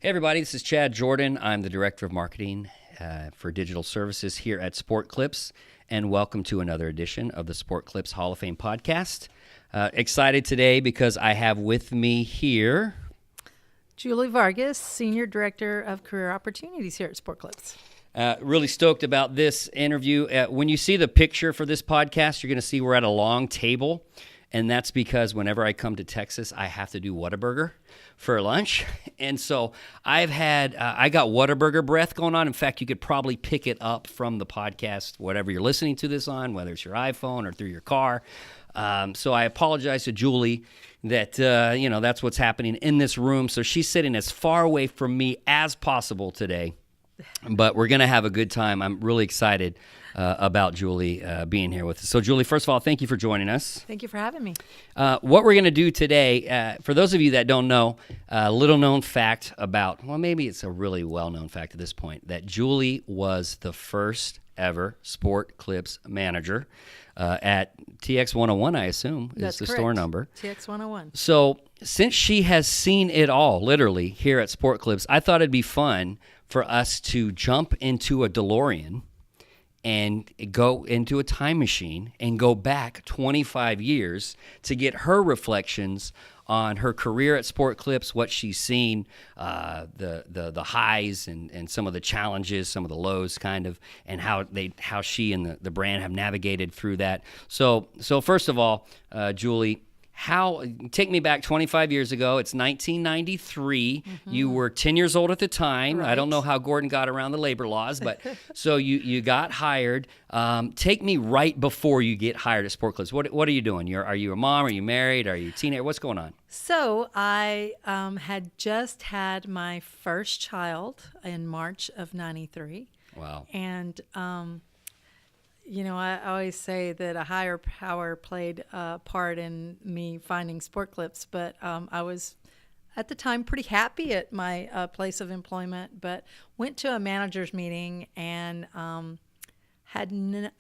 Hey everybody, this is Chad Jordan. I'm the Director of Marketing for Digital Services here at Sport Clips, and welcome to another edition of the Sport Clips Hall of Fame podcast. Excited today because I have with me here Julie Vargas, Senior Director of Career Opportunities here at Sport Clips. Really stoked about this interview. When you see the picture for this podcast, you're going to see we're at a long table, and that's because whenever I come to Texas, I have to do Whataburger for lunch. And so I got Whataburger breath going on. In fact, you could probably pick it up from the podcast, whatever you're listening to this on, whether it's your iPhone or through your car. So I apologize to Julie that, that's what's happening in this room. So she's sitting as far away from me as possible today. But we're going to have a good time. I'm really excited about Julie being here with us. So, Julie, first of all, thank you for joining us. Thank you for having me. What we're going to do today, for those of you that don't know, a little-known fact about, well, maybe it's a really well-known fact at this point, that Julie was the first ever Sport Clips manager at TX 101, I assume, is the store number. TX 101. So, since she has seen it all, literally, here at Sport Clips, I thought it'd be fun for us to jump into a DeLorean and go into a time machine and go back 25 years to get her reflections on her career at Sport Clips, what she's seen, the highs and some of the challenges, some of the lows, kind of, and how she and the brand have navigated through that. So first of all, Julie, take me back 25 years ago. It's 1993. Mm-hmm. You were 10 years old at the time. Right. I don't know how Gordon got around the labor laws, but so you got hired. Take me right before you get hired at Sport Clips. What are you doing? Are you a mom? Are you married? Are you a teenager? What's going on? So I had just had my first child in March of 93. Wow. And I always say that a higher power played a part in me finding Sport Clips, but I was at the time pretty happy at my place of employment, but went to a manager's meeting and had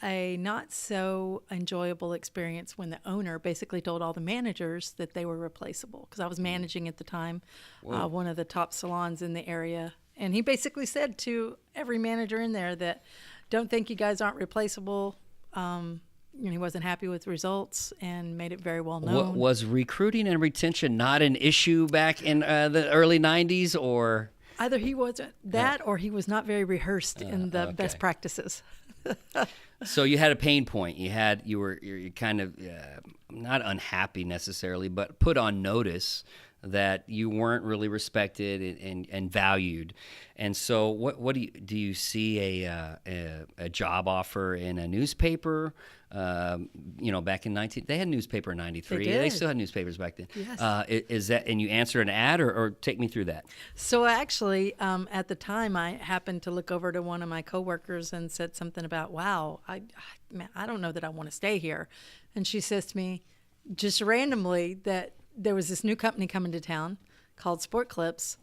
a not so enjoyable experience when the owner basically told all the managers that they were replaceable, because I was managing at the time one of the top salons in the area. And he basically said to every manager in there that, don't think you guys aren't replaceable. He wasn't happy with results and made it very well known. Was recruiting and retention not an issue back in the early 90s, or? Either he wasn't that, or he was not very rehearsed in the best practices. So you had a pain point. You're kind of not unhappy necessarily, but put on notice that you weren't really respected and valued. And so what do you see a job offer in a newspaper? Back in they had newspaper in 93. They still had newspapers back then. Yes. Is that, and you answered an ad, or take me through that? So actually, at the time, I happened to look over to one of my coworkers and said something about, wow, I don't know that I want to stay here. And she says to me, just randomly, that there was this new company coming to town called Sport Clips.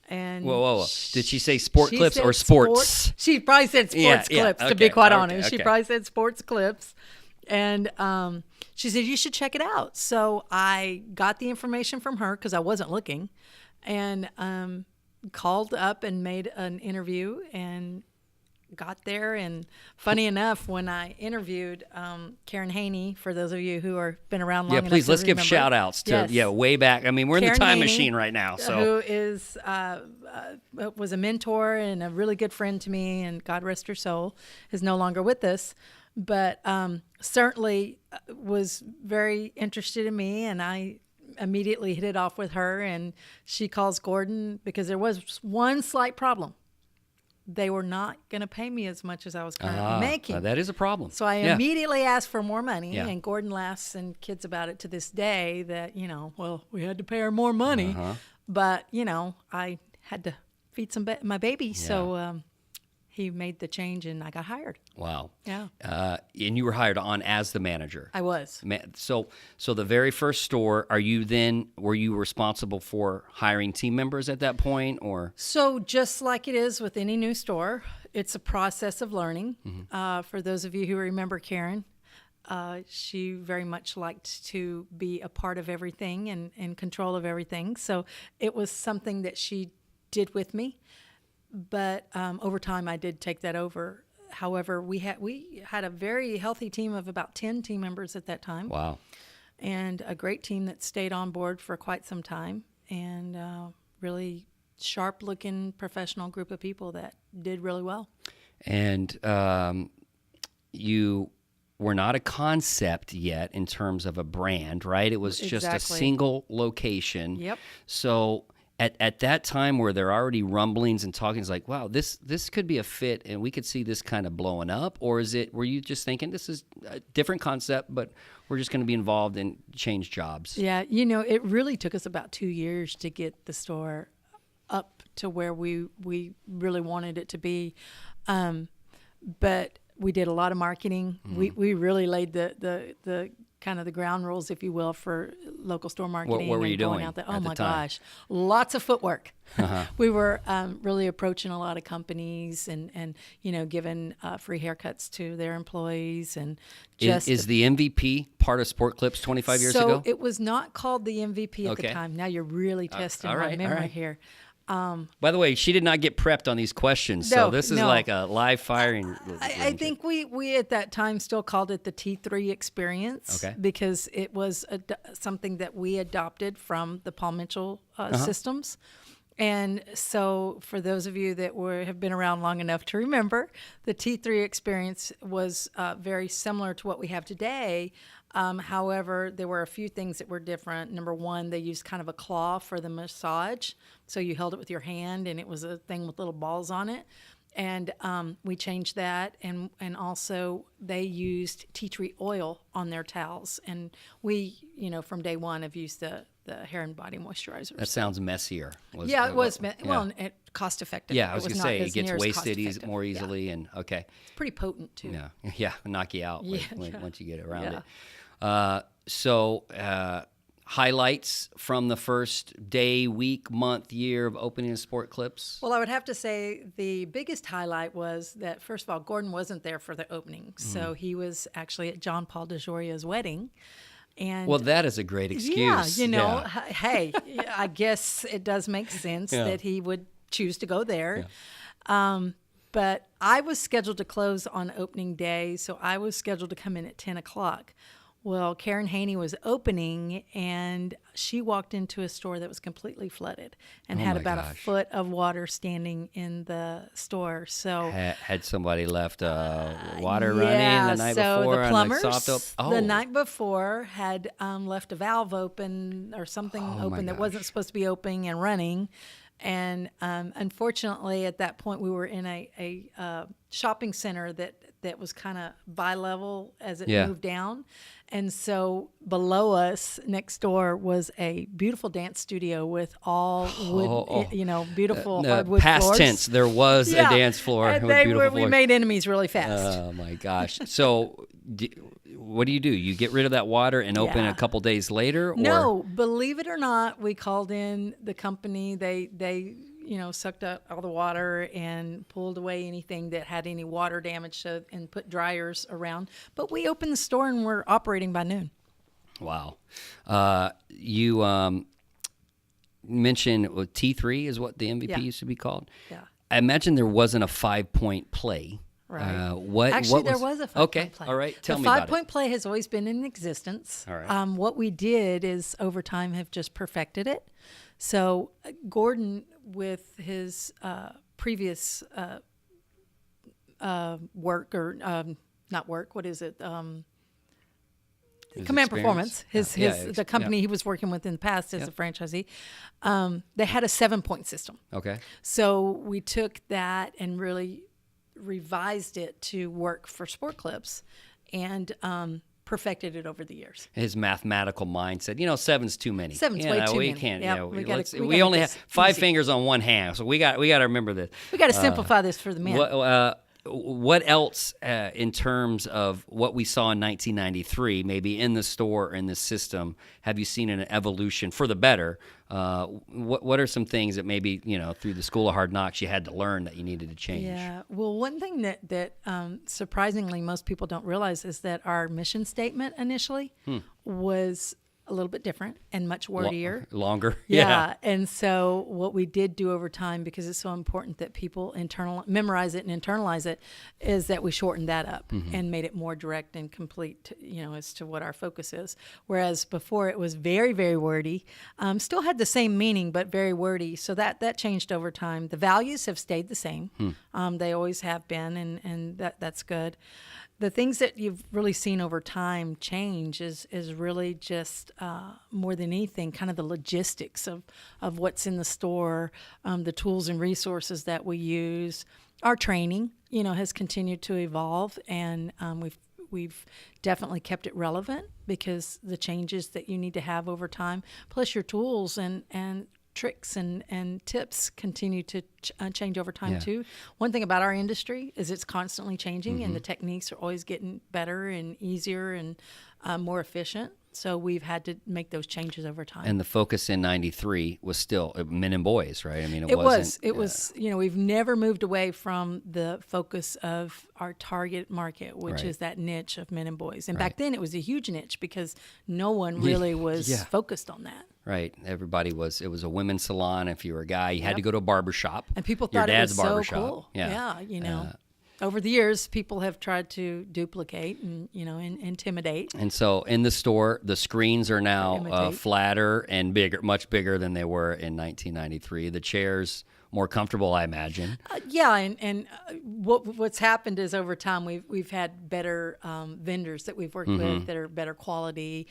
And whoa. Did she say Sport Clips or sports? She probably said Sports Clips, to be quite honest. Okay. She probably said Sports Clips. And she said, you should check it out. So I got the information from her because I wasn't looking, and called up and made an interview and got there. And funny enough, when I interviewed Karen Haney, for those of you who are been around long enough please, to let's remember, give shout outs to way back. I mean, we're Karen in the time Haney, machine right now. So who is was a mentor and a really good friend to me, and God rest her soul, is no longer with us, but certainly was very interested in me, and I immediately hit it off with her. And she calls Gordon because there was one slight problem. They were not going to pay me as much as I was currently making. That is a problem. So I immediately asked for more money, and Gordon laughs and kids about it to this day that, we had to pay her more money. But, I had to feed my baby. Yeah. So he made the change, and I got hired. Wow. Yeah. And you were hired on as the manager. I was. So the very first store, were you responsible for hiring team members at that point, or? So just like it is with any new store, it's a process of learning. Mm-hmm. For those of you who remember Karen, she very much liked to be a part of everything and in control of everything. So it was something that she did with me. But over time, I did take that over. However, we had a very healthy team of about 10 team members at that time. Wow. And a great team that stayed on board for quite some time, and really sharp-looking professional group of people that did really well. And you were not a concept yet in terms of a brand, right? It was just a single location. Yep. So at that time, were there already rumblings and talkings like, wow, this could be a fit and we could see this kind of blowing up? Or were you just thinking this is a different concept, but we're just going to be involved and change jobs? Yeah, it really took us about 2 years to get the store up to where we really wanted it to be. But we did a lot of marketing. Mm-hmm. We really laid the kind of the ground rules, if you will, for local store marketing. What were you doing out there. at the time? Gosh, lots of footwork. Uh-huh. We were really approaching a lot of companies and giving free haircuts to their employees. And just is the MVP part of Sport Clips 25 years ago? So it was not called the MVP at the time. Now you're really testing my memory here. By the way, she did not get prepped on these questions, so this is like a live firing. I think we at that time still called it the T3 experience, because it was something that we adopted from the Paul Mitchell systems. And so for those of you that have been around long enough to remember, the T3 experience was very similar to what we have today. However, there were a few things that were different. Number one, they used kind of a claw for the massage. So you held it with your hand, and it was a thing with little balls on it. And we changed that. And also, they used tea tree oil on their towels. And we, from day one, have used the hair and body moisturizers. That sounds messier. It was. Well, and cost effective. Yeah, I was going to say, it gets wasted more easily. Yeah. And okay. It's pretty potent, too. Yeah, knock you out once you get around it. Yeah. Highlights from the first day, week, month, year of opening of Sport Clips? Well, I would have to say the biggest highlight was that, first of all, Gordon wasn't there for the opening. So he was actually at John Paul DeJoria's wedding. And well, that is a great excuse. Yeah, hey, I guess it does make sense that he would choose to go there. Yeah. But I was scheduled to close on opening day, so I was scheduled to come in at 10 o'clock. Well, Karen Haney was opening, and she walked into a store that was completely flooded and had about a foot of water standing in the store. So had somebody left water running the night before? The plumbers, the the night before had left a valve open or something open that wasn't supposed to be open and running. And unfortunately, at that point, we were in a shopping center that was kind of bi-level as it moved down. And so below us, next door, was a beautiful dance studio with all wood, beautiful hardwood past floors. tense, there was a dance floor and with beautiful floors. We made enemies really fast. Oh, my gosh. So what do? You get rid of that water and open a couple days later? Or? No, believe it or not, we called in the company. They sucked up all the water and pulled away anything that had any water damage and put dryers around. But we opened the store and we're operating by noon. Wow. You mentioned T3 is what the MVP used to be called. Yeah. I imagine there wasn't a 5-point play. Right. Actually, there was a 5-point play. All right. Tell me about it. The 5-point play has always been in existence. All right. What we did is over time have just perfected it. So Gordon, with his previous work or not work, what is it? Command Performance, the company he was working with in the past as a franchisee, they had a 7-point system. Okay. So we took that and really revised it to work for Sport Clips and perfected it over the years. His mathematical mind said, 7's too many. 7's way too many. We can't. We only have 5 fingers on one hand, so we got to remember this. We got to simplify this for the men. What else in terms of what we saw in 1993, maybe in the store or in the system, have you seen an evolution for the better? What are some things that maybe, through the School of Hard Knocks you had to learn that you needed to change? Yeah, well, one thing that surprisingly most people don't realize is that our mission statement initially was a little bit different and much wordier. Longer. Yeah. And so what we did do over time, because it's so important that people memorize it and internalize it, is that we shortened that up and made it more direct and complete, as to what our focus is. Whereas before it was very, very wordy, still had the same meaning, but very wordy. So that changed over time. The values have stayed the same. They always have been, and that's good. The things that you've really seen over time change is really just more than anything, kind of the logistics of what's in the store, the tools and resources that we use. Our training, has continued to evolve, and we've definitely kept it relevant because the changes that you need to have over time, plus your tools and tricks and tips continue to change over time too. One thing about our industry is it's constantly changing, and the techniques are always getting better and easier and more efficient. So we've had to make those changes over time. And the focus in '93 was still men and boys, right? I mean, it was. We've never moved away from the focus of our target market, which is that niche of men and boys. And back then, it was a huge niche because no one really was focused on that. Right. It was a women's salon. If you were a guy, you had to go to a barber shop. And people Your thought it was dad's barber so shop. cool. Yeah. Over the years, people have tried to duplicate and, intimidate. And so in the store, the screens are now flatter and bigger, much bigger than they were in 1993. The chairs more comfortable, I imagine. What's happened is over time we've had better vendors that we've worked with that are better quality.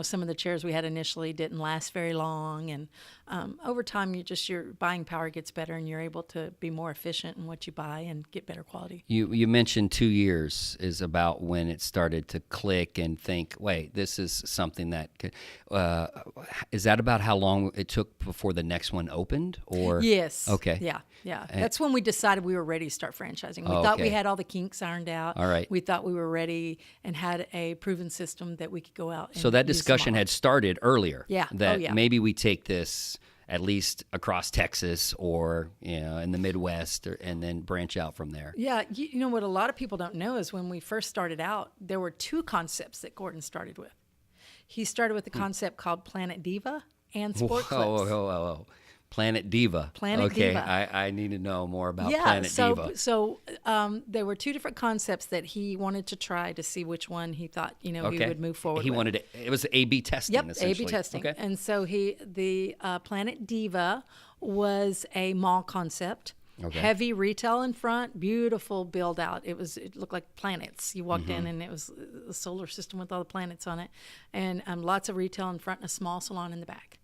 Some of the chairs we had initially didn't last very long, and over time your buying power gets better, and you're able to be more efficient in what you buy and get better quality. You mentioned 2 years is about when it started to click and think, wait, this is something that could. Is that about how long it took before the next one opened? Or yes. Okay. Yeah. That's when we decided we were ready to start franchising. We thought we had all the kinks ironed out. All right. We thought we were ready and had a proven system that we could go out and so that discussion had started earlier. Yeah. That maybe we take this at least across Texas or in the Midwest, and then branch out from there. Yeah. What a lot of people don't know is when we first started out, there were 2 concepts that Gordon started with. He started with a concept called Planet Diva and Sport Clips. Whoa. Planet Diva. Planet Diva. I need to know more about Planet Diva. So there were 2 different concepts that he wanted to try to see which one he thought he would move forward with. It was A/B testing. Yep, essentially. A/B testing. Okay. And so the Planet Diva was a mall concept. Okay. Heavy retail in front, beautiful build out. It looked like planets. You walked in and it was a solar system with all the planets on it, and lots of retail in front and a small salon in the back.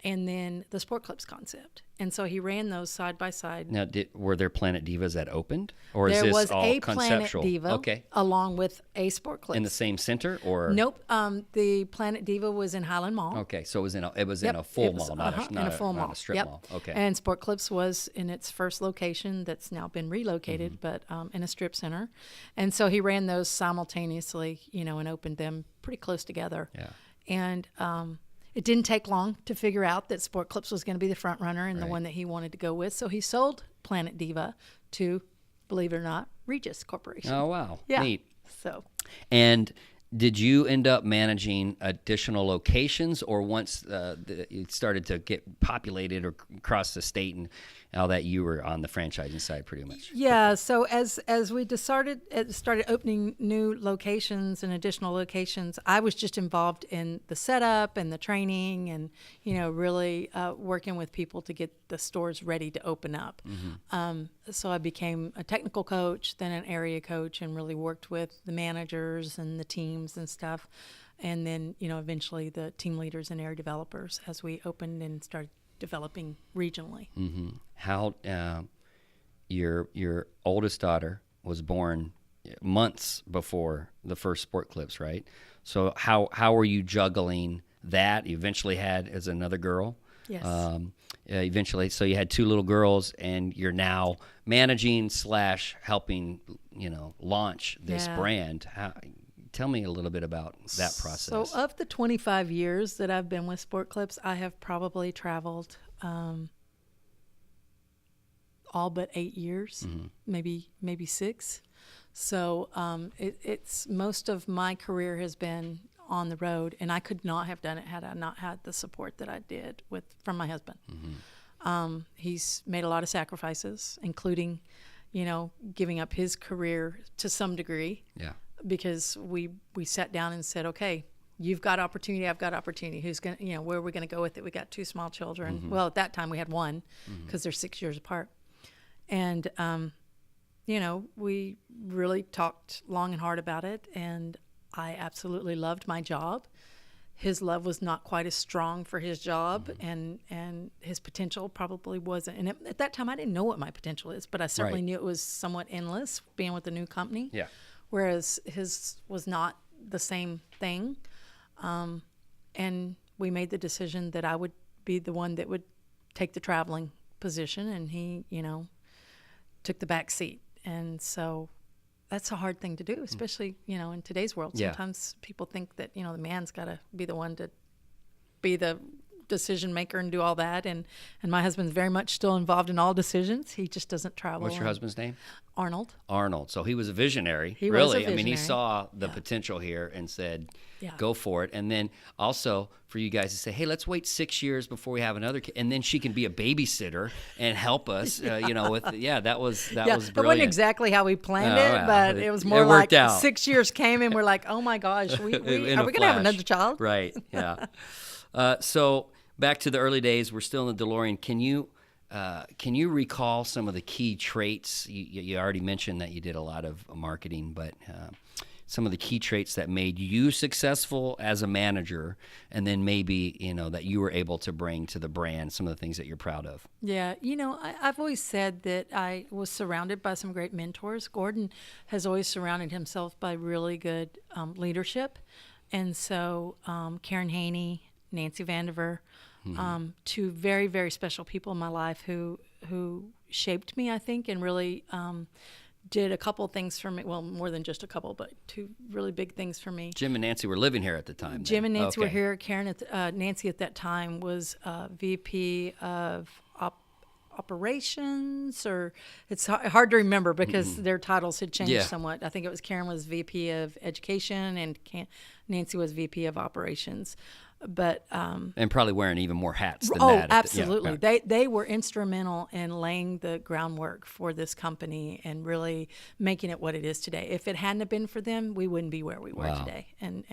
And then the Sport Clips concept. And so he ran those side by side. Now, were there Planet Divas that opened? Or there is this was all a conceptual? Planet Diva along with a Sport Clips. In the same center? Or Nope. The Planet Diva was in Highland Mall. Okay, so it was in a full mall, not a full mall. Not a strip mall. Okay. And Sport Clips was in its first location that's now been relocated, but in a strip center. And so he ran those simultaneously, and opened them pretty close together. Yeah. And it didn't take long to figure out that Sport Clips was going to be the front runner and the one that he wanted to go with. So he sold Planet Diva to, believe it or not, Regis Corporation. Oh, wow. Yeah. Neat. So. And did you end up managing additional locations, or once it started to get populated or across the state and all that, you were on the franchising side pretty much? Yeah. So as we started opening new locations and additional locations, I was just involved in the setup and the training and, really working with people to get the stores ready to open up. So I became a technical coach, then an area coach, and really worked with the managers and the teams and stuff. And then, eventually the team leaders and area developers as we opened and started developing regionally. How your oldest daughter was born months before the first Sport Clips, right? So how were you juggling that? You eventually had as another girl. Yes. Eventually, so you had 2 little girls, and you're now managing / helping, launch this brand. Tell me a little bit about that process. So of the 25 years that I've been with Sport Clips, I have probably traveled all but 8 years, maybe 6. So it's most of my career has been on the road, and I could not have done it had I not had the support that I did from my husband. He's made a lot of sacrifices, including, giving up his career to some degree. Yeah. Because we sat down and said, okay, you've got opportunity, I've got opportunity. Who's going to, where are we going to go with it? We got 2 small children. Well, at that time we had 1 because they're 6 years apart. And, we really talked long and hard about it. And I absolutely loved my job. His love was not quite as strong for his job, and his potential probably wasn't. And at that time, I didn't know what my potential is, but I certainly knew it was somewhat endless being with a new company. Yeah. Whereas his was not the same thing. And we made the decision that I would be the one that would take the traveling position, and he, took the back seat. And so that's a hard thing to do, especially, in today's world. Yeah. Sometimes people think that, the man's got to be the one to be the decision maker and do all that. And my husband's very much still involved in all decisions. He just doesn't travel. What's your husband's name? Arnold. Arnold. So he was a visionary. He really. was a I mean, he visionary. saw the potential here and said, Yeah. go for it. And then also for you guys to say, hey, let's wait 6 years before we have another kid. And then she can be a babysitter and help us, that was That was wasn't brilliant. exactly how we planned Oh, it, well, but it was it more worked like out. 6 years came and we're like, oh my gosh, are we In going a to have flash. another child? Right, yeah. So back to the early days, we're still in the DeLorean. Can you recall some of the key traits? You already mentioned that you did a lot of marketing, but some of the key traits that made you successful as a manager, and then maybe, that you were able to bring to the brand, some of the things that you're proud of. Yeah, I've always said that I was surrounded by some great mentors. Gordon has always surrounded himself by really good leadership. And so Karen Haney, Nancy Vandiver, 2 very, very special people in my life who shaped me, I think, and really did a couple things for me. Well, more than just a couple, but 2 really big things for me. Jim and Nancy were living here at the time. Jim and Nancy Okay. were here. Karen, Nancy at that time was VP of operations, or it's hard to remember because their titles had changed somewhat. I think it was Karen was VP of education and Nancy was VP of operations. But and probably wearing even more hats than oh, that. absolutely. They were instrumental in laying the groundwork for this company and really making it what it is today. If it hadn't have been for them, we wouldn't be where we were today. And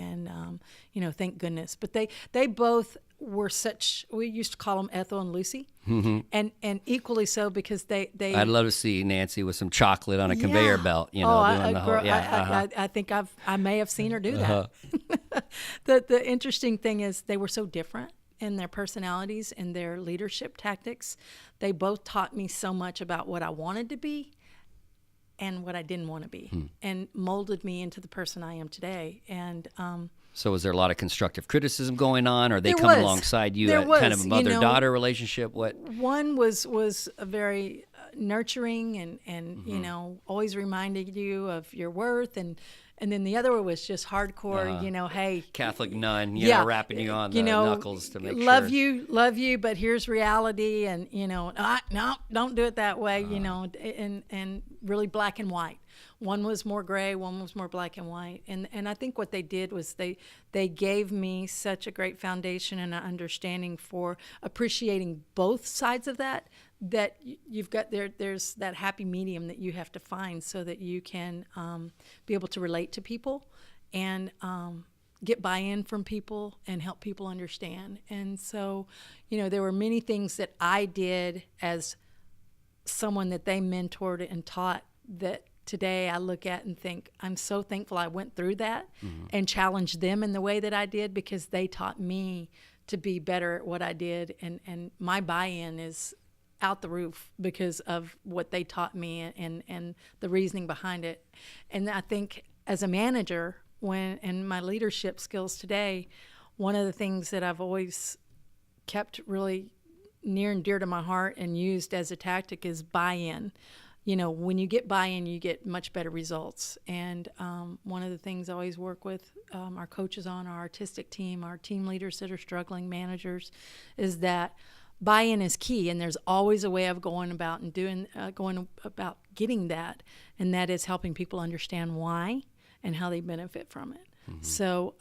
thank goodness. But they both were such. We used to call them Ethel and Lucy, and equally so because they. I'd love to see Nancy with some chocolate on a conveyor belt. Doing the whole. I think I may have seen her do that. The interesting thing is they were so different in their personalities and their leadership tactics. They both taught me so much about what I wanted to be and what I didn't want to be, and molded me into the person I am today. And so was there a lot of constructive criticism going on? Or they There come was. alongside you There at was, kind of a mother-daughter relationship? What? One was a very nurturing and always reminded you of your worth, and then the other one was just hardcore, hey. Catholic nun, wrapping you on the knuckles to make love sure. Love you, but here's reality, and, no, don't do it that way, and really black and white. One was more gray, one was more black and white. And I think what they did was they gave me such a great foundation and an understanding for appreciating both sides of that you've got there's that happy medium that you have to find so that you can be able to relate to people and get buy-in from people and help people understand. And so, there were many things that I did as someone that they mentored and taught that today I look at and think, I'm so thankful I went through that and challenged them in the way that I did, because they taught me to be better at what I did. And my buy-in is out the roof because of what they taught me and the reasoning behind it. And I think as a manager, and my leadership skills today, one of the things that I've always kept really near and dear to my heart and used as a tactic is buy-in. When you get buy-in, you get much better results. And one of the things I always work with our coaches on our artistic team, our team leaders that are struggling, managers, is that buy-in is key, and there's always a way of going about getting that, and that is helping people understand why and how they benefit from it. So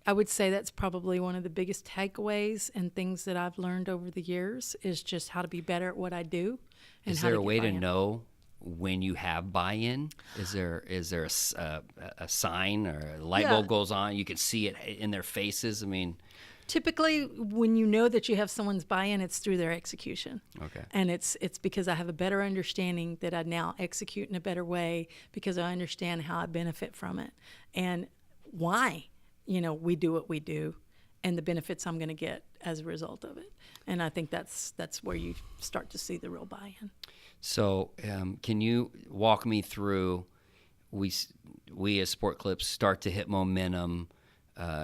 I would say that's probably one of the biggest takeaways and things that I've learned over the years is just how to be better at what I do. And Is how there to a get way to buy-in. know when you have buy-in? Is there a sign or a light Yeah. bulb goes on? You can see it in their faces. I mean, Typically, when you know that you have someone's buy-in, it's through their execution. okay. And it's because I have a better understanding that I now execute in a better way because I understand how I benefit from it and why, we do what we do and the benefits I'm going to get as a result of it. And I think that's where you start to see the real buy-in. So, can you walk me through? We as Sport Clips start to hit momentum.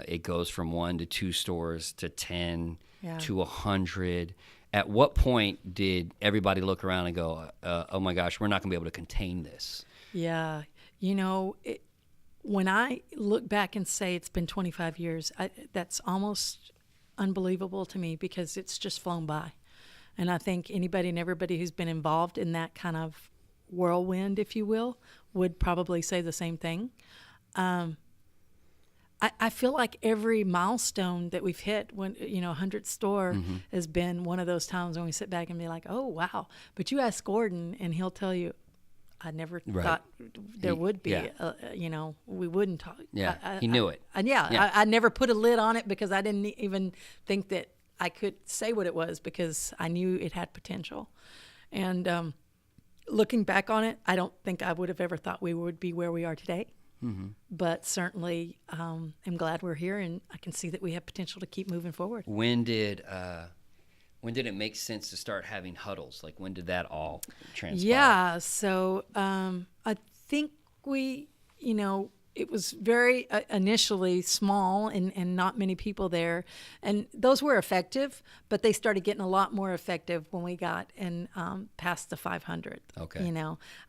It goes from 1 to 2 stores to 10 to 100. At what point did everybody look around and go, "Oh my gosh, we're not going to be able to contain this"? Yeah, when I look back and say it's been 25 years, that's almost unbelievable to me because it's just flown by. And I think anybody and everybody who's been involved in that kind of whirlwind, if you will, would probably say the same thing. I feel like every milestone that we've hit, when 100th store has been one of those times when we sit back and be like, "Oh wow!" But you ask Gordon, and he'll tell you, "I never thought there would be." We wouldn't talk. Yeah, he knew it. I never put a lid on it because I didn't even think that I could say what it was because I knew it had potential. And looking back on it, I don't think I would have ever thought we would be where we are today. Mm-hmm. But certainly, I'm glad we're here, and I can see that we have potential to keep moving forward. When did it make sense to start having huddles? Like, when did that all transpire? Yeah, so I think it was very initially small and not many people there. And those were effective, but they started getting a lot more effective when we got past the 500. Okay.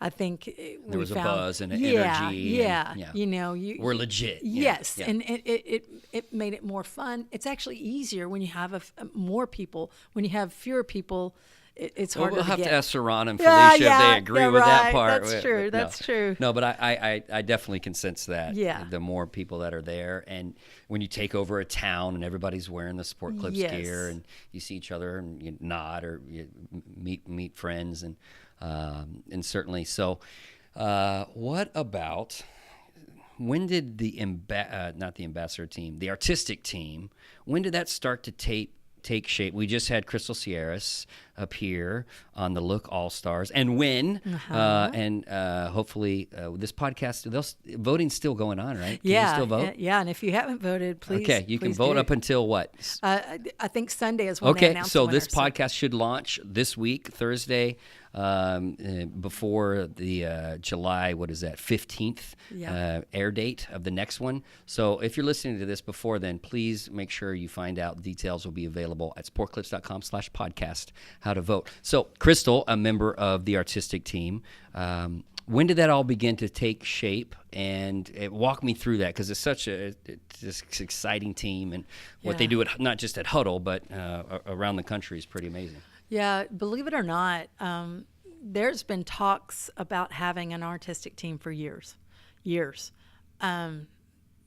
I think there was a buzz and an energy. Yeah. We're legit. Yes. Yeah. And it made it more fun. It's actually easier when you have more people. When you have fewer people, it's harder We'll have to to ask Saran and Felicia if they agree with that part. That's true. That's true. No, but I definitely can sense that. Yeah. The more people that are there, and when you take over a town and everybody's wearing the Sport Clips gear, and you see each other and you nod or you meet friends, and certainly so. What about? When did the not the ambassador team, the artistic team? When did that start to take shape? We just had Crystal Sierras up here on the Look All-Stars and win. And hopefully this podcast, voting's still going on, right? Can you still vote? Yeah, and if you haven't voted, please. Okay, you can please vote do. up until what? I think Sunday is when they Okay, announce so the this winner, podcast should launch this week, Thursday, before the July, 15th air date of the next one. So if you're listening to this before then, please make sure you find out. Details will be available at sportclips.com/podcast, how to vote. So Crystal, a member of the artistic team, when did that all begin to take shape? And walk me through that, because it's such this exciting team, and what they do not just at Huddle, but around the country is pretty amazing. Yeah, believe it or not, there's been talks about having an artistic team for years.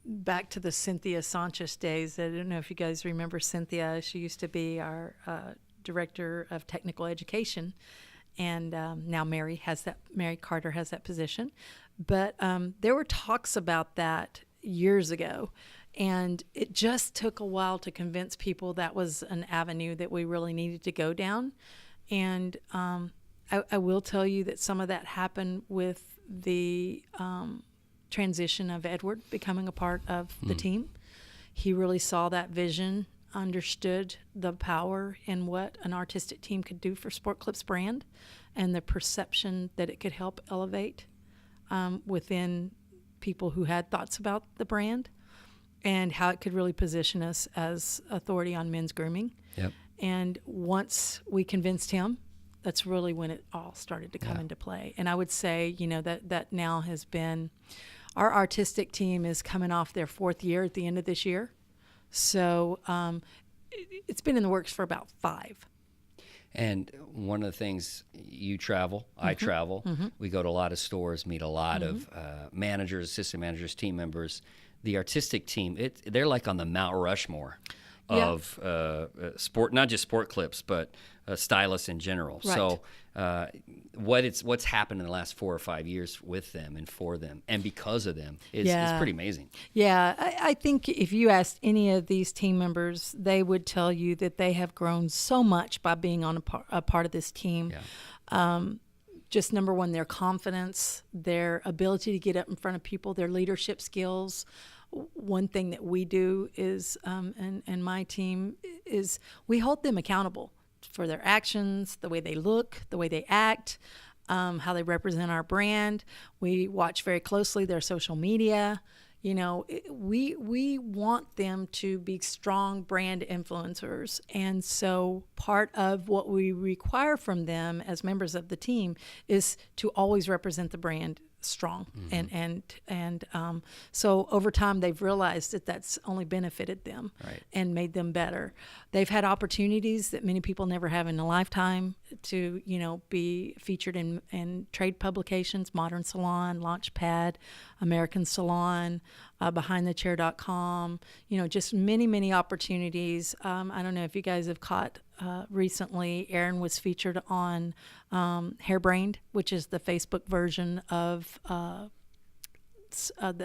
Back to the Cynthia Sanchez days. I don't know if you guys remember Cynthia. She used to be our director of technical education, and now Mary Carter has that position. But there were talks about that years ago, and it just took a while to convince people that was an avenue that we really needed to go down. And I will tell you that some of that happened with the transition of Edward becoming a part of the team. He really saw that vision, understood the power in what an artistic team could do for Sport Clips brand, and the perception that it could help elevate within people who had thoughts about the brand, and how it could really position us as authority on men's grooming. Yep. And once we convinced him, that's really when it all started to come into play. And I would say, that now has been, our artistic team is coming off their 4th year at the end of this year. So it's been in the works for about 5. And one of the things, you travel, I travel, we go to a lot of stores, meet a lot of managers, assistant managers, team members. The artistic team, they're like on the Mount Rushmore of sport, not just sport clips, but stylists in general. Right. So what's happened in the last 4 or 5 years with them and for them and because of them is pretty amazing. Yeah, I think if you asked any of these team members, they would tell you that they have grown so much by being on a part of this team. Yeah. Just number one, their confidence, their ability to get up in front of people, their leadership skills. One thing that we do is, and my team, is we hold them accountable for their actions, the way they look, the way they act, how they represent our brand. We watch very closely their social media. You know, we want them to be strong brand influencers. And so part of what we require from them as members of the team is to always represent the brand strong. And so over time they've realized that that's only benefited them and made them better. They've had opportunities that many people never have in a lifetime to, you know, be featured in trade publications, Modern Salon, Launchpad, American Salon, BehindTheChair.com, you know, just many opportunities. I don't know if you guys have caught recently, Erin was featured on Hairbrained, which is the Facebook version of the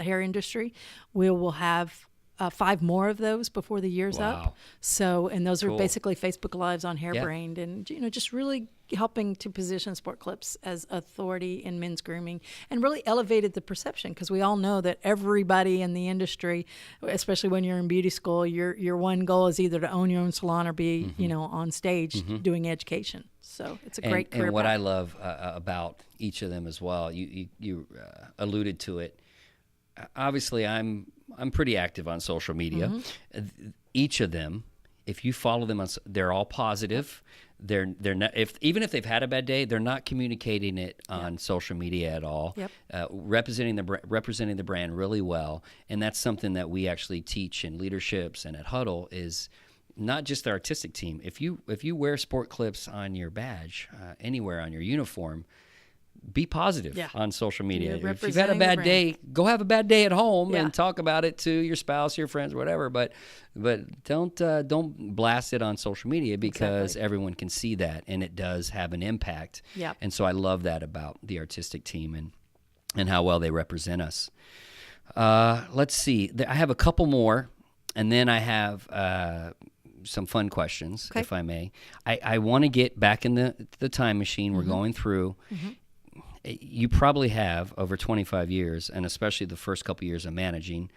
hair industry. We will have 5 more of those before the year's up. So, and those are basically Facebook Lives on Hairbrained, and, you know, just really helping to position Sport Clips as authority in men's grooming, and really elevated the perception, because we all know that everybody in the industry, especially when you're in beauty school, your one goal is either to own your own salon or be, you know, on stage doing education. So it's a great career And what path. I love about each of them as well, you alluded to it. Obviously, I'm pretty active on social media. Each of them, if you follow them, they're all positive. They're not, even if they've had a bad day, they're not communicating it on social media at all. Representing the brand really well, and that's something that we actually teach in leaderships and at Huddle is not just the artistic team. If you wear Sport Clips on your badge, anywhere on your uniform, be positive on social media. If you've had a bad day, go have a bad day at home and talk about it to your spouse, your friends, whatever. But don't blast it on social media, because everyone can see that, and it does have an impact. And so I love that about the artistic team and how well they represent us. Let's see. I have a couple more, and then I have some fun questions, if I may. I want to get back in the time machine. We're going through. You probably have, over 25 years, and especially the first couple years of managing,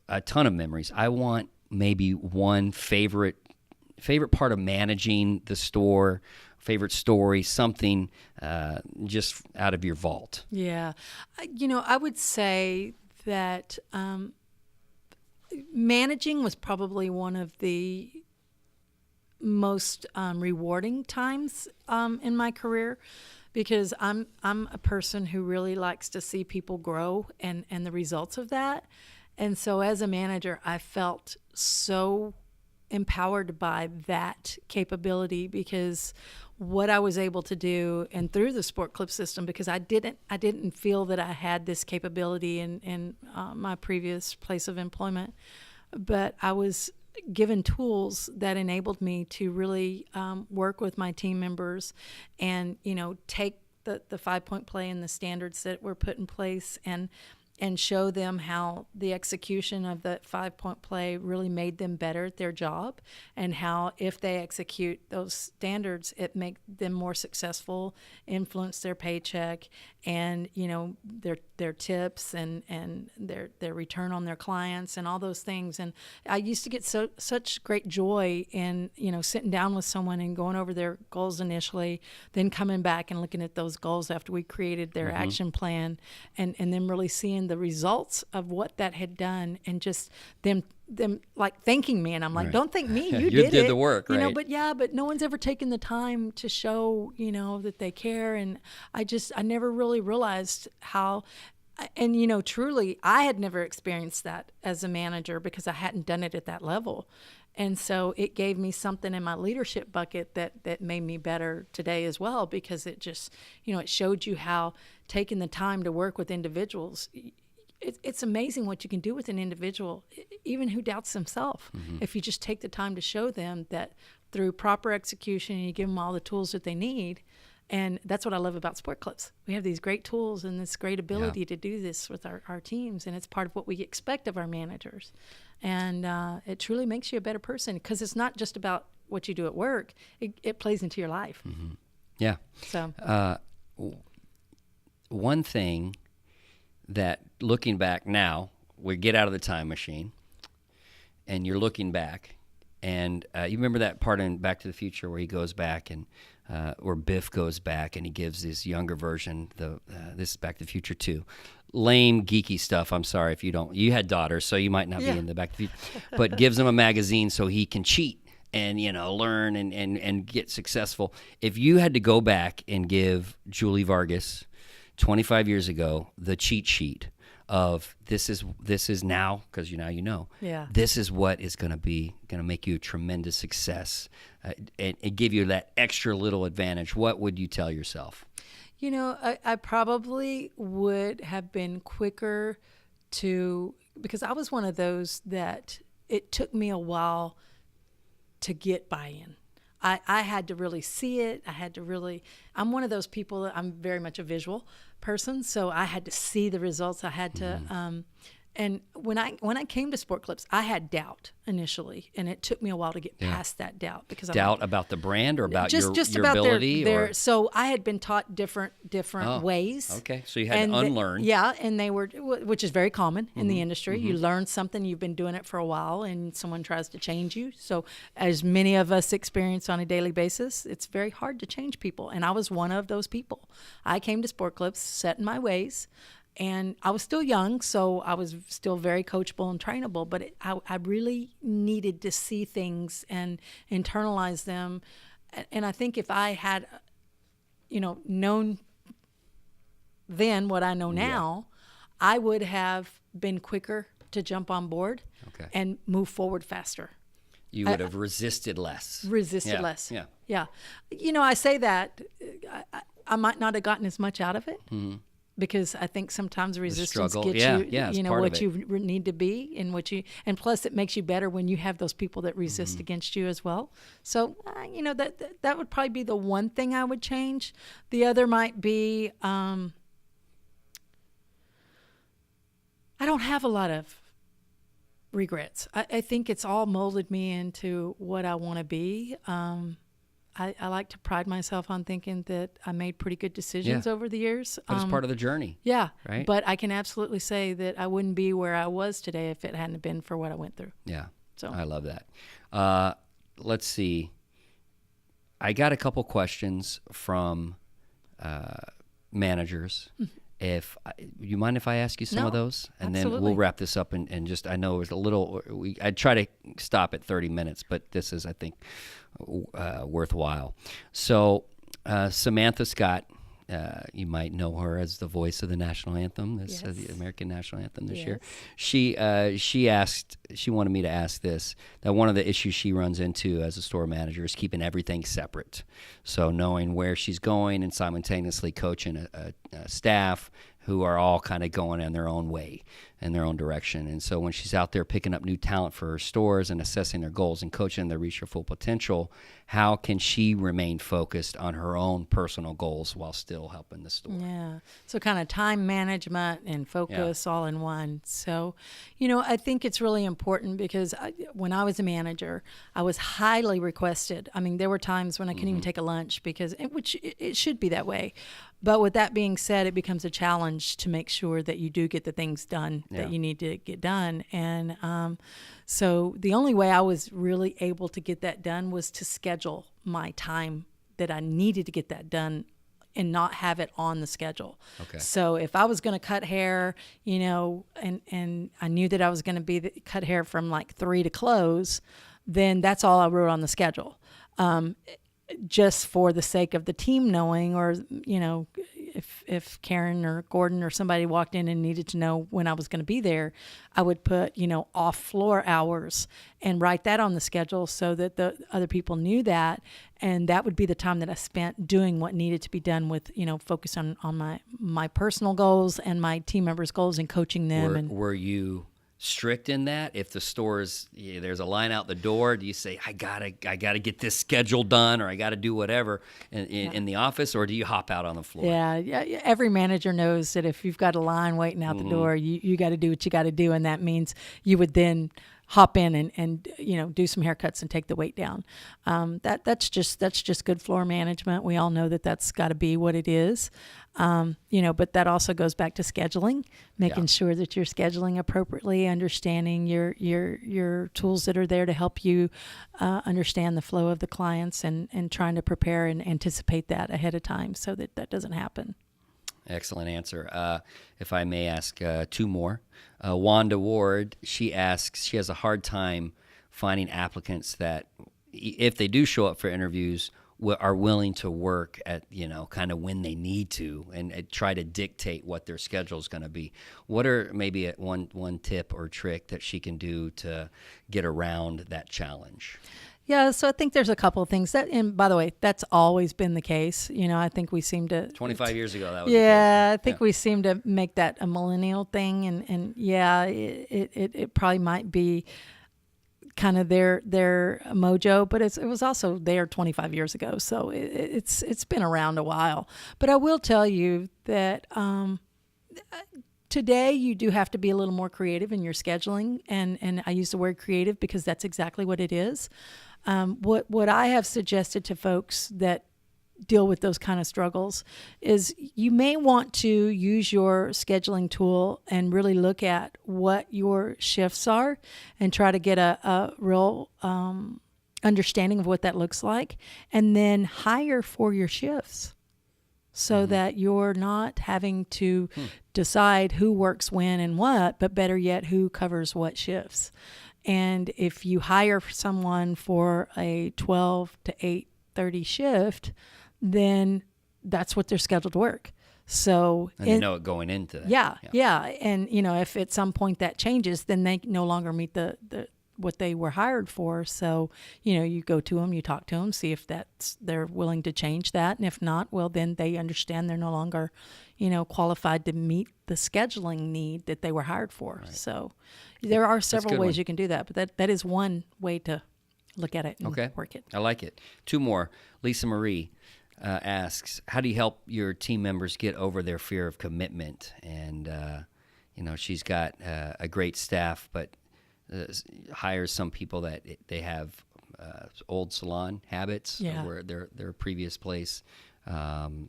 a ton of memories. I want maybe one favorite part of managing the store, favorite story, something just out of your vault. Yeah. You know, I would say that managing was probably one of the most rewarding times in my career, because I'm a person who really likes to see people grow and the results of that. And so as a manager, I felt so empowered by that capability, because what I was able to do, and through the Sport Clip system, because I didn't feel that I had this capability in my previous place of employment, but I was given tools that enabled me to really work with my team members and, you know, take the 5-point play and the standards that were put in place and show them how the execution of that 5-point play really made them better at their job, and how if they execute those standards, it make them more successful, influence their paycheck, and, you know, their tips and their return on their clients and all those things. And I used to get such great joy in, you know, sitting down with someone and going over their goals initially, then coming back and looking at those goals after we created their action plan, and then really seeing the results of what that had done, and just them like thanking me. And I'm like, don't thank me, you did the work, you know. But no one's ever taken the time to show, you know, that they care. And I never really realized how, and, you know, truly I had never experienced that as a manager, because I hadn't done it at that level. And so it gave me something in my leadership bucket that made me better today as well, because it just, it showed you how taking the time to work with individuals, it's amazing what you can do with an individual, even who doubts himself. If you just take the time to show them that through proper execution, and you give them all the tools that they need. And that's what I love about Sport Clips. We have these great tools and this great ability to do this with our teams, and it's part of what we expect of our managers. And it truly makes you a better person, because it's not just about what you do at work. It plays into your life. Yeah. So one thing that, looking back now, we get out of the time machine, and you're looking back, and you remember that part in Back to the Future where he goes back and where Biff goes back and he gives his younger version, this is Back to the Future 2. Lame, geeky stuff. I'm sorry if you don't. You had daughters, so you might not be in the Back to the Future. But gives him a magazine so he can cheat and, learn and get successful. If you had to go back and give Julie Vargas 25 years ago the cheat sheet of this is now, because this is what is going to make you a tremendous success, and give you that extra little advantage, what would you tell yourself? I probably would have been quicker because I was one of those that it took me a while to get buy-in. I had to really see it. I'm one of those people that I'm very much a visual person, so I had to see the results. I had to, and when I came to Sport Clips, I had doubt initially, and it took me a while to get past that doubt, because doubt about the brand or about just your about ability. So I had been taught different ways. Okay, so you had to unlearn. And they were, which is very common in the industry. You learn something, you've been doing it for a while, and someone tries to change you. So as many of us experience on a daily basis, it's very hard to change people, and I was one of those people. I came to Sport Clips set in my ways. And I was still young, so I was still very coachable and trainable, but I really needed to see things and internalize them. And I think if I had, known then what I know now, I would have been quicker to jump on board and move forward faster. You would have resisted less. Less. Yeah. I say that I might not have gotten as much out of it. Because I think sometimes resistance gets you, what you need to be, and and plus it makes you better when you have those people that resist against you as well. So, that would probably be the one thing I would change. The other might be, I don't have a lot of regrets. I think it's all molded me into what I want to be. I like to pride myself on thinking that I made pretty good decisions over the years. But it's part of the journey. Yeah. Right? But I can absolutely say that I wouldn't be where I was today if it hadn't been for what I went through. Yeah. So I love that. Let's see. I got a couple questions from managers. If you mind if I ask you some of those, and absolutely. then we'll wrap this up and just, I know it was a little, I'd try to stop at 30 minutes, but this is, I think, worthwhile. So Samantha Scott, you might know her as the voice of the national anthem, the American national anthem this year. She wanted me to ask this, that one of the issues she runs into as a store manager is keeping everything separate. So knowing where she's going and simultaneously coaching a staff who are all kind of going in their own way, in their own direction. And so when she's out there picking up new talent for her stores and assessing their goals and coaching them to reach their full potential, how can she remain focused on her own personal goals while still helping the store? Yeah. So kind of time management and focus all in one. So, I think it's really important because when I was a manager, I was highly requested. I mean, there were times when I couldn't even take a lunch which it should be that way. But with that being said, it becomes a challenge to make sure that you do get the things done that you need to get done. And so the only way I was really able to get that done was to schedule my time that I needed to get that done and not have it on the schedule. Okay. So if I was going to cut hair, and I knew that I was going to cut hair from like 3 to close, then that's all I wrote on the schedule. Just for the sake of the team knowing, or, if Karen or Gordon or somebody walked in and needed to know when I was going to be there, I would put, off floor hours and write that on the schedule so that the other people knew that. And that would be the time that I spent doing what needed to be done with, focus on my personal goals and my team members' goals and coaching them. Were you strict in that? If the store's there's a line out the door, do you say I gotta get this schedule done, or I gotta do whatever in the office, or do you hop out on the floor? Yeah. Every manager knows that if you've got a line waiting out the door, you got to do what you got to do, and that means you would then hop in and do some haircuts and take the weight down. That's just good floor management. We all know that that's got to be what it is. But that also goes back to scheduling, making sure that you're scheduling appropriately, understanding your tools that are there to help you understand the flow of the clients, and trying to prepare and anticipate that ahead of time so that doesn't happen. Excellent answer. If I may ask two more. Wanda Ward, she asks, she has a hard time finding applicants that, if they do show up for interviews, are willing to work at, kind of when they need to, and try to dictate what their schedule is going to be. What are maybe one tip or trick that she can do to get around that challenge? Yeah, so I think there's a couple of things and by the way, that's always been the case. I think we seem to 25 years ago that was I think we seem to make that a millennial thing, and it probably might be kind of their mojo, but it was also there 25 years ago, so it's been around a while. But I will tell you that today you do have to be a little more creative in your scheduling, and I use the word creative because that's exactly what it is. What I have suggested to folks that deal with those kind of struggles is you may want to use your scheduling tool and really look at what your shifts are and try to get a real understanding of what that looks like, and then hire for your shifts so that you're not having to decide who works when and what, but better yet, who covers what shifts. And if you hire someone for a 12 to 8:30 shift, then that's what they're scheduled to work. So and they know it going into that. Yeah. And if at some point that changes, then they no longer meet the what they were hired for. So you go to them, you talk to them, see if they're willing to change that, and if not, well, then they understand they're no longer qualified to meet the scheduling need that they were hired for. Right. So there are several ways you can do that, but that is one way to look at it and work it. I like it. Two more. Lisa Marie asks, how do you help your team members get over their fear of commitment? And she's got a great staff, but hires some people that they have old salon habits where their previous place.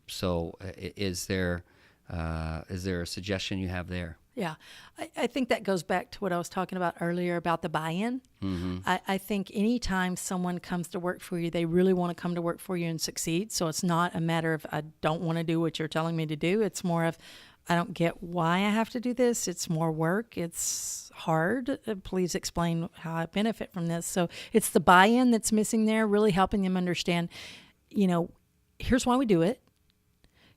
So is there a suggestion you have there? Yeah, I think that goes back to what I was talking about earlier about the buy-in. Mm-hmm. I think anytime someone comes to work for you, they really want to come to work for you and succeed. So it's not a matter of I don't want to do what you're telling me to do. It's more of I don't get why I have to do this. It's more work. It's hard. Please explain how I benefit from this. So it's the buy-in that's missing there, really helping them understand, here's why we do it.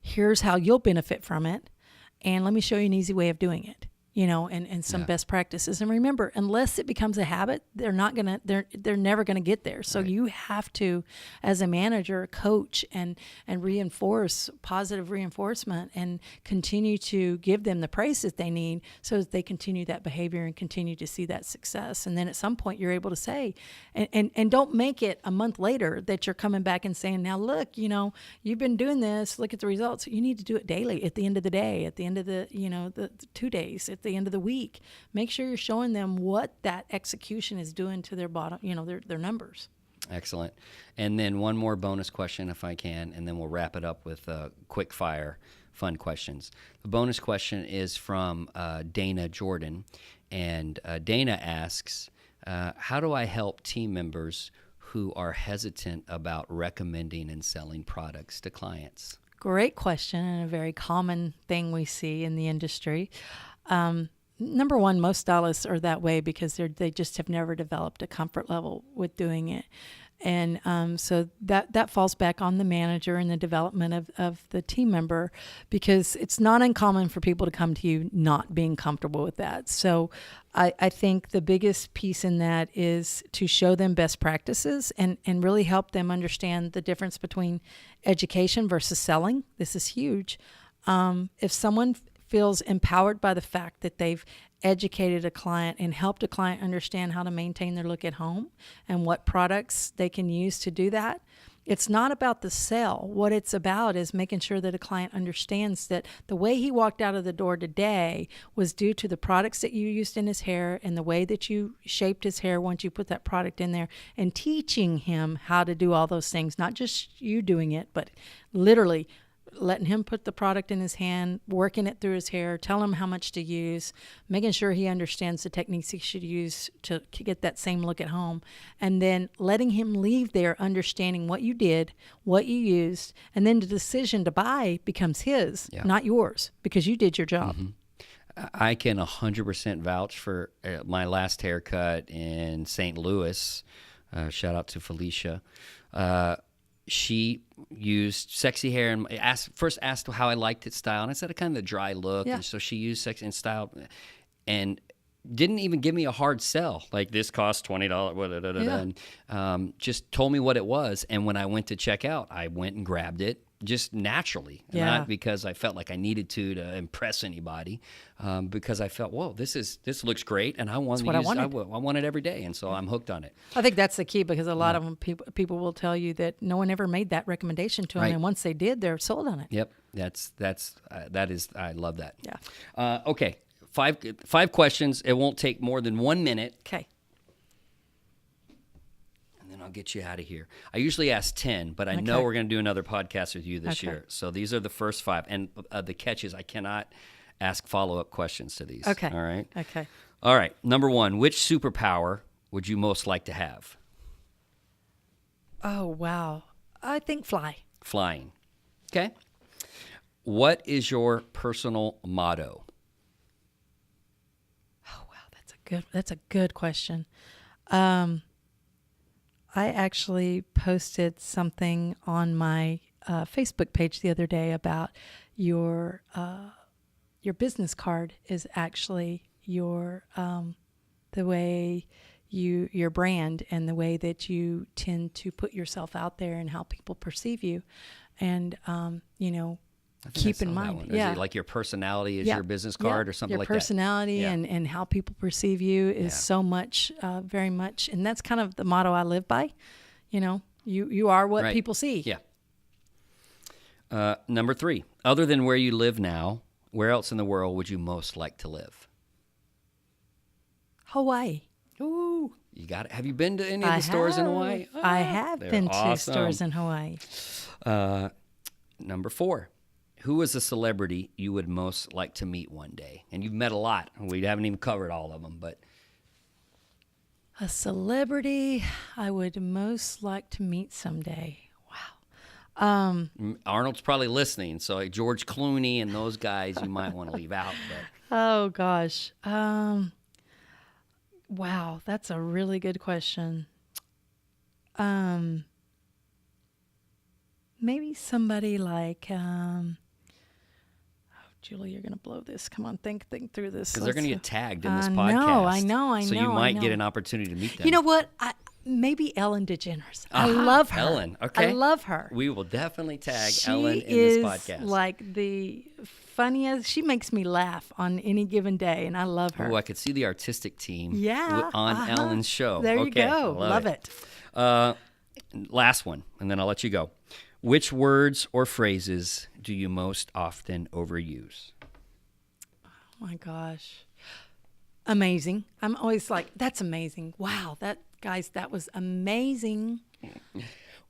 Here's how you'll benefit from it. And let me show you an easy way of doing it, and some best practices. And remember, unless it becomes a habit, they're never gonna get there. So you have to, as a manager, coach and reinforce positive reinforcement and continue to give them the praise that they need so that they continue that behavior and continue to see that success. And then at some point you're able to say, and don't make it a month later that you're coming back and saying, now look, you've been doing this, look at the results. You need to do it daily at the end of the day, at the end of the 2 days, at the end of the week. Make sure you're showing them what that execution is doing to their bottom, their numbers. Excellent. And then one more bonus question, if I can, and then we'll wrap it up with quick fire fun questions. The bonus question is from Dana Jordan, and Dana asks, how do I help team members who are hesitant about recommending and selling products to clients? Great question, and a very common thing we see in the industry. Number one, most stylists are that way because they just have never developed a comfort level with doing it. And so that falls back on the manager and the development of the team member, because it's not uncommon for people to come to you not being comfortable with that. So I think the biggest piece in that is to show them best practices and really help them understand the difference between education versus selling. This is huge. If someone feels empowered by the fact that they've educated a client and helped a client understand how to maintain their look at home and what products they can use to do that, it's not about the sell. What it's about is making sure that a client understands that the way he walked out of the door today was due to the products that you used in his hair and the way that you shaped his hair once you put that product in there, and teaching him how to do all those things, not just you doing it, but literally letting him put the product in his hand, working it through his hair, tell him how much to use, making sure he understands the techniques he should use to get that same look at home, and then letting him leave there understanding what you did, what you used, and then the decision to buy becomes his, not yours, because you did your job. I can 100% vouch for my last haircut in St. Louis. Shout out to Felicia. She used sexy hair and first asked how I liked its style, and I said kind of the dry look, and so she used sexy and style, and didn't even give me a hard sell like this costs $20, and just told me what it was. And when I went to check out, I went and grabbed it just naturally, not because I felt like I needed to impress anybody, because I felt, whoa, this looks great, and I want I want it every day, and so I'm hooked on it. I think that's the key, because a lot of them people will tell you that no one ever made that recommendation to them, and once they did, they're sold on it. Yep, that is I love that. Yeah. Okay, five questions. It won't take more than 1 minute. Okay. I'll get you out of here. I usually ask 10, but I know we're going to do another podcast with you this year. So these are the first 5. And the catch is I cannot ask follow-up questions to these. Okay. All right? Okay. All right. Number 1, which superpower would you most like to have? Oh, wow. I think Flying. Okay. What is your personal motto? Oh, wow. That's a good question. I actually posted something on my Facebook page the other day about your business card is actually your the way your brand and the way that you tend to put yourself out there and how people perceive you, and keep in mind, is it like your personality is your business card or something like that? Your personality and how people perceive you is so much, very much, and that's kind of the motto I live by. You are what people see. Yeah. Number 3, other than where you live now, where else in the world would you most like to live? Hawaii. Ooh, you got it. Have you been to any of the stores in Hawaii? I have been to stores in Hawaii. Number 4. Who is a celebrity you would most like to meet one day? And you've met a lot. We haven't even covered all of them, but a celebrity I would most like to meet someday. Wow. Arnold's probably listening, so like George Clooney and those guys you might want to leave out. But. Oh gosh. Wow, that's a really good question. Maybe somebody like Julie, you're going to blow this. Come on, think through this. Because they're going to get tagged in this podcast. I know. So you might get an opportunity to meet them. You know what? Maybe Ellen DeGeneres. I love her. Ellen, okay. I love her. We will definitely tag Ellen in this podcast. She is like the funniest. She makes me laugh on any given day, and I love her. Oh, I could see the artistic team on Ellen's show. There you go. Love it. Last one, and then I'll let you go. Which words or phrases do you most often overuse? Oh my gosh. Amazing. I'm always like, that's amazing. Wow, that was amazing.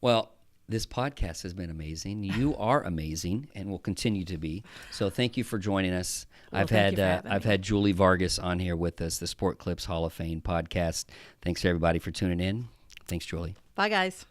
Well, this podcast has been amazing. You are amazing and will continue to be. So thank you for joining us. Well, I've had Julie Vargas on here with us, the Sport Clips Hall of Fame podcast. Thanks to everybody for tuning in. Thanks, Julie. Bye, guys.